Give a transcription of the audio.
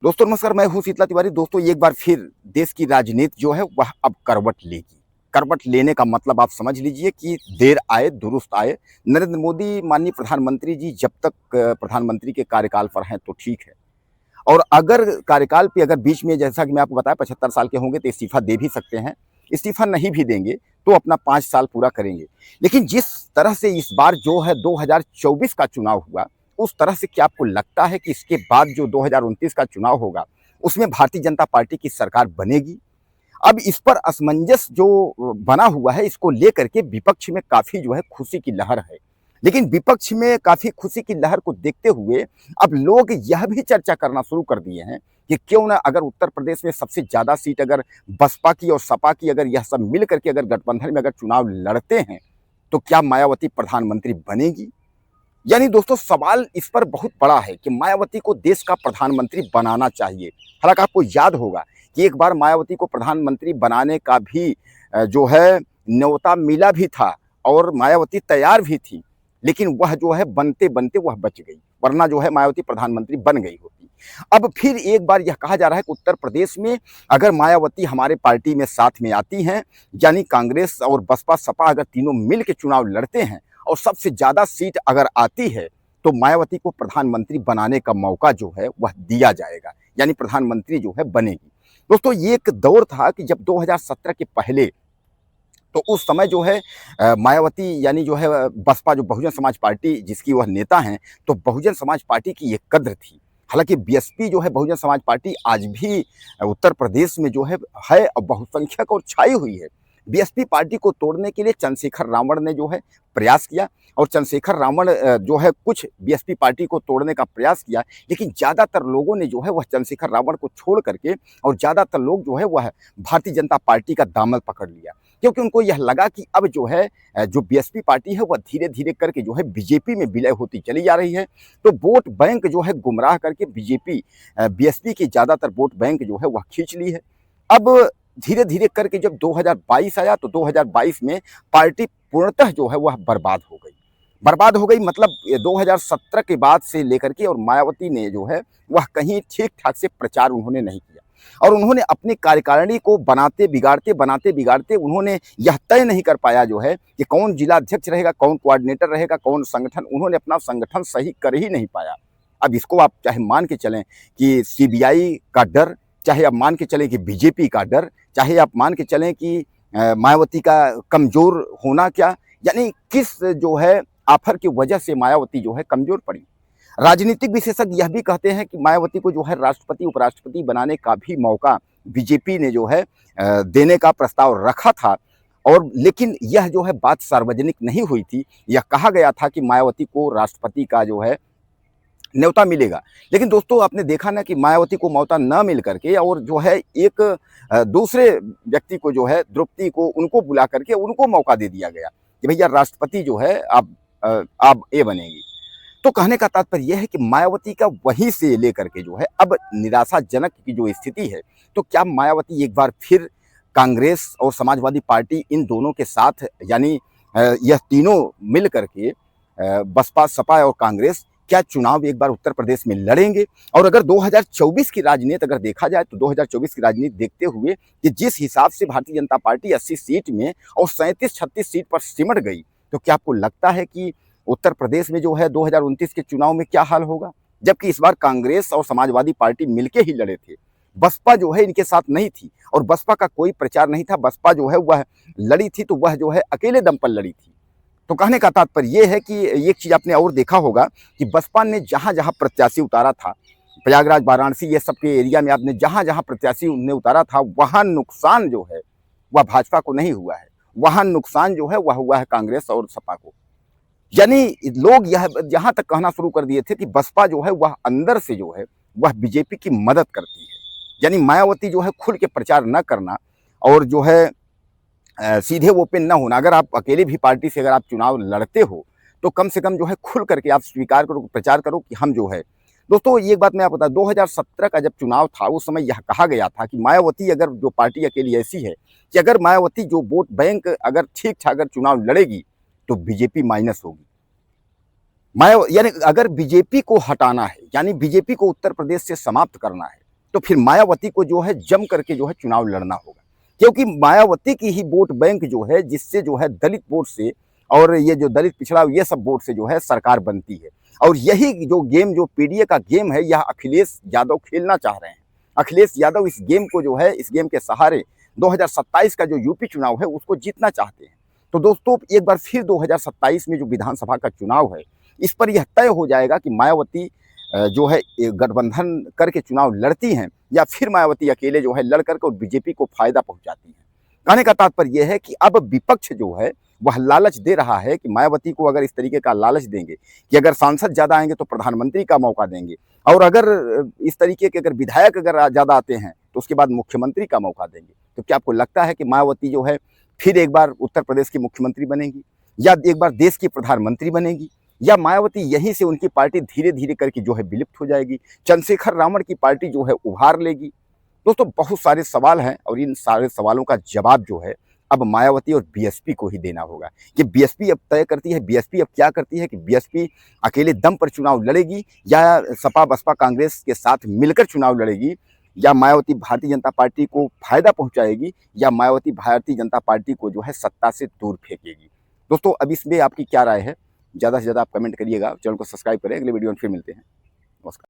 दोस्तों नमस्कार, मैं हूं शीतला तिवारी। दोस्तों एक बार फिर देश की राजनीति जो है वह अब करवट लेगी। करवट लेने का मतलब आप समझ लीजिए कि देर आए दुरुस्त आए। नरेंद्र मोदी माननीय प्रधानमंत्री जी जब तक प्रधानमंत्री के कार्यकाल पर हैं तो ठीक है, और अगर कार्यकाल पे अगर बीच में जैसा कि मैं आपको बताया 75 साल के होंगे तो इस्तीफा दे भी सकते हैं। इस्तीफा नहीं भी देंगे तो अपना 5 साल पूरा करेंगे। लेकिन जिस तरह से इस बार जो है 2024 का चुनाव हुआ, उस तरह से क्या आपको लगता है कि इसके बाद जो 2029 का चुनाव होगा, उसमें भारतीय जनता पार्टी की सरकार बनेगी? अब इस पर असमंजस जो बना हुआ है, इसको लेकर के विपक्ष में काफ़ी जो है खुशी की लहर है। लेकिन विपक्ष में काफ़ी खुशी की लहर को देखते हुए अब लोग यह भी चर्चा करना शुरू कर दिए हैं कि क्यों ना अगर उत्तर प्रदेश में सबसे ज़्यादा सीट अगर बसपा की और सपा की अगर यह सब मिल करके अगर गठबंधन में अगर चुनाव लड़ते हैं, तो क्या मायावती प्रधानमंत्री बनेगी? यानी दोस्तों सवाल इस पर बहुत बड़ा है कि मायावती को देश का प्रधानमंत्री बनाना चाहिए। हालांकि आपको याद होगा कि एक बार मायावती को प्रधानमंत्री बनाने का भी जो है न्योता मिला भी था और मायावती तैयार भी थी, लेकिन वह जो है बनते बनते वह बच गई, वरना जो है मायावती प्रधानमंत्री बन गई होती। अब फिर एक बार यह कहा जा रहा है कि उत्तर प्रदेश में अगर मायावती हमारे पार्टी में साथ में आती हैं, यानी कांग्रेस और बसपा सपा अगर तीनों मिल के चुनाव लड़ते हैं और सबसे ज़्यादा सीट अगर आती है, तो मायावती को प्रधानमंत्री बनाने का मौका जो है वह दिया जाएगा, यानी प्रधानमंत्री जो है बनेगी। दोस्तों ये एक दौर था कि जब 2017 के पहले, तो उस समय जो है मायावती यानी जो है बसपा जो बहुजन समाज पार्टी जिसकी वह नेता हैं, तो बहुजन समाज पार्टी की एक कद्र थी। हालाँकि बीएसपी जो है बहुजन समाज पार्टी आज भी उत्तर प्रदेश में जो है और बहुसंख्यक और छाई हुई है। बीएसपी पार्टी को तोड़ने के लिए चंद्रशेखर रावण ने जो है प्रयास किया, और चंद्रशेखर रावण जो है कुछ बीएसपी पार्टी को तोड़ने का प्रयास किया, लेकिन ज़्यादातर लोगों ने जो है वह चंद्रशेखर रावण को छोड़ करके और ज़्यादातर लोग जो है वह भारतीय जनता पार्टी का दामन पकड़ लिया, क्योंकि उनको यह लगा कि अब जो है जो बीएसपी पार्टी है वह धीरे-धीरे करके जो है बीजेपी में विलय होती चली जा रही है। तो वोट बैंक जो है गुमराह करके बीएसपी की ज़्यादातर वोट बैंक जो है वह खींच ली है। अब धीरे-धीरे करके जब 2022 आया तो 2022 में पार्टी पूर्णतः जो है वह बर्बाद हो गई। बर्बाद हो गई मतलब 2017 के बाद से लेकर के, और मायावती ने जो है वह कहीं ठीक-ठाक से प्रचार उन्होंने नहीं किया। और उन्होंने अपनी कार्यकारिणी को बनाते बिगाड़ते उन्होंने यह तय नहीं कर पाया जो है कि कौन जिला अध्यक्ष रहेगा, कौन कोऑर्डिनेटर रहेगा, कौन संगठन, उन्होंने अपना संगठन सही कर ही नहीं पाया। अब इसको आप चाहे मान के चलें कि सीबीआई का डर, चाहे आप मान के चलें कि बीजेपी का डर, चाहे आप मान के चलें कि मायावती का कमज़ोर होना, क्या यानी किस जो है आफर की वजह से मायावती जो है कमज़ोर पड़ी। राजनीतिक विशेषज्ञ यह भी कहते हैं कि मायावती को जो है राष्ट्रपति उपराष्ट्रपति बनाने का भी मौका बीजेपी ने जो है देने का प्रस्ताव रखा था, और लेकिन यह जो है बात सार्वजनिक नहीं हुई थी। यह कहा गया था कि मायावती को राष्ट्रपति का जो है न्योता मिलेगा। लेकिन दोस्तों आपने देखा ना कि मायावती को न्योता न मिल करके और जो है एक दूसरे व्यक्ति को जो है द्रौपदी को उनको बुला करके उनको मौका दे दिया गया कि भैया राष्ट्रपति जो है आप ये बनेगी। तो कहने का तात्पर्य यह है कि मायावती का वहीं से लेकर के जो है अब निराशाजनक की जो स्थिति है, तो क्या मायावती एक बार फिर कांग्रेस और समाजवादी पार्टी इन दोनों के साथ, यानी यह तीनों मिल करके बसपा सपा और कांग्रेस क्या चुनाव एक बार उत्तर प्रदेश में लड़ेंगे? और अगर 2024 की राजनीति अगर देखा जाए तो 2024 की राजनीति देखते हुए कि जिस हिसाब से भारतीय जनता पार्टी 80 सीट में और 37-36 सीट पर सिमट गई, तो क्या आपको लगता है कि उत्तर प्रदेश में जो है 2029 के चुनाव में क्या हाल होगा? जबकि इस बार कांग्रेस और समाजवादी पार्टी मिलके ही लड़े थे। बसपा जो है इनके साथ नहीं थी और बसपा का कोई प्रचार नहीं था। बसपा जो है वह लड़ी थी तो वह जो है अकेले दम पर लड़ी थी। तो कहने का तात्पर्य ये है कि एक चीज़ आपने और देखा होगा कि बसपा ने जहाँ-जहाँ प्रत्याशी उतारा था, प्रयागराज, वाराणसी, ये सब के एरिया में आपने जहाँ-जहाँ प्रत्याशी उन्हें उतारा था, वहाँ नुकसान जो है वह भाजपा को नहीं हुआ है। वहाँ नुकसान जो है वह हुआ है कांग्रेस और सपा को। यानी लोग यह यहाँ तक कहना शुरू कर दिए थे कि बसपा जो है वह अंदर से जो है वह बीजेपी की मदद करती है। यानी मायावती जो है खुल के प्रचार न करना और जो है सीधे ओपन ना होना। अगर आप अकेले भी पार्टी से अगर आप चुनाव लड़ते हो, तो कम से कम जो है खुल करके आप स्वीकार करो, प्रचार करो कि हम जो है। दोस्तों एक बात मैं आपको बता, 2017 का जब चुनाव था उस समय यह कहा गया था कि मायावती अगर जो पार्टी अकेली ऐसी है कि अगर मायावती जो वोट बैंक अगर ठीक-ठाक अगर चुनाव लड़ेगी, तो बीजेपी माइनस होगी। यानी अगर बीजेपी को हटाना है, यानी बीजेपी को उत्तर प्रदेश से समाप्त करना है, तो फिर मायावती को जो है जम करके जो है चुनाव लड़ना होगा, क्योंकि मायावती की ही वोट बैंक जो है, जिससे जो है दलित वोट से और ये जो दलित पिछड़ा ये सब वोट से जो है सरकार बनती है। और यही जो गेम, जो पीडीए का गेम है, यह अखिलेश यादव खेलना चाह रहे हैं। अखिलेश यादव इस गेम को जो है, इस गेम के सहारे 2027 का जो यूपी चुनाव है उसको जीतना चाहते हैं। तो दोस्तों एक बार फिर 2027 में जो विधानसभा का चुनाव है, इस पर यह तय हो जाएगा कि मायावती जो है गठबंधन करके चुनाव लड़ती हैं, या फिर मायावती अकेले जो है लड़ करके और बीजेपी को फायदा पहुंचाती हैं। कहने का तात्पर्य यह है कि अब विपक्ष जो है वह लालच दे रहा है कि मायावती को अगर इस तरीके का लालच देंगे कि अगर सांसद ज्यादा आएंगे तो प्रधानमंत्री का मौका देंगे, और अगर इस तरीके के अगर विधायक अगर ज्यादा आते हैं तो उसके बाद मुख्यमंत्री का मौका देंगे, तो क्या आपको लगता है कि मायावती जो है फिर एक बार उत्तर प्रदेश की मुख्यमंत्री बनेगी, या एक बार देश की प्रधानमंत्री बनेगी, या मायावती यहीं से उनकी पार्टी धीरे धीरे करके जो है विलुप्त हो जाएगी, चंद्रशेखर रावण की पार्टी जो है उभार लेगी? दोस्तों बहुत सारे सवाल हैं, और इन सारे सवालों का जवाब जो है अब मायावती और बीएसपी को ही देना होगा कि बीएसपी अब तय करती है, बीएसपी अब क्या करती है कि बीएसपी अकेले दम पर चुनाव लड़ेगी, या सपा बसपा कांग्रेस के साथ मिलकर चुनाव लड़ेगी, या मायावती भारतीय जनता पार्टी को फायदा पहुंचाएगी, या मायावती भारतीय जनता पार्टी को जो है सत्ता से दूर फेंकेगी। दोस्तों अब इसमें आपकी क्या राय है? ज़्यादा से ज़्यादा आप कमेंट करिएगा, चैनल को सब्सक्राइब करें। अगले वीडियो में फिर मिलते हैं।